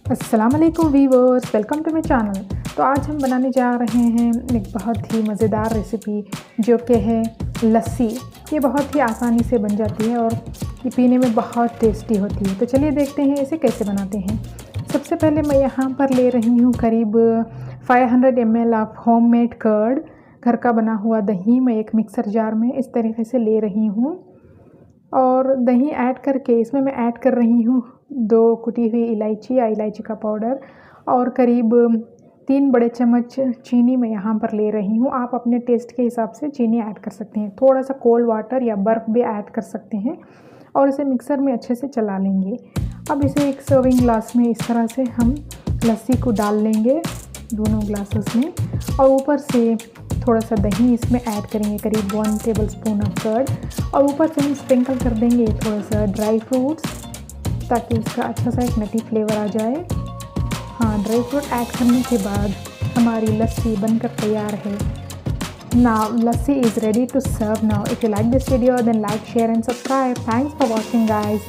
अस्सलाम वालेकुम viewers, welcome to my channel. तो आज हम बनाने जा रहे हैं एक बहुत ही मज़ेदार रेसिपी जो कि है लस्सी। ये बहुत ही आसानी से बन जाती है और ये पीने में बहुत टेस्टी होती है। तो चलिए देखते हैं इसे कैसे बनाते हैं। सबसे पहले मैं यहाँ पर ले रही हूँ करीब 500 ml ऑफ होममेड कर्ड, घर का बना हुआ दही मैं एक मिक्सर जार में इस तरीके से ले रही हूँ। और दही ऐड करके इसमें मैं ऐड कर रही हूँ 2 कुटी हुई इलायची या इलायची का पाउडर और करीब 3 बड़े चम्मच चीनी मैं यहाँ पर ले रही हूँ। आप अपने टेस्ट के हिसाब से चीनी ऐड कर सकते हैं। थोड़ा सा कोल्ड वाटर या बर्फ़ भी ऐड कर सकते हैं और इसे मिक्सर में अच्छे से चला लेंगे। अब इसे एक सर्विंग ग्लास में इस तरह से हम लस्सी को डाल लेंगे दोनों ग्लासेस में, और ऊपर से थोड़ा सा दही इसमें ऐड करेंगे, करीब 1 टेबलस्पून ऑफ कर्ड, और ऊपर से हम स्प्रिंकल कर देंगे थोड़ा सा ड्राई फ्रूट्स ताकि इसका अच्छा सा एक नटी फ्लेवर आ जाए। हाँ, ड्राई फ्रूट ऐड करने के बाद हमारी लस्सी बनकर तैयार है। Now lassi is ready to serve now. If you like this video then like, share and subscribe. Thanks for watching guys.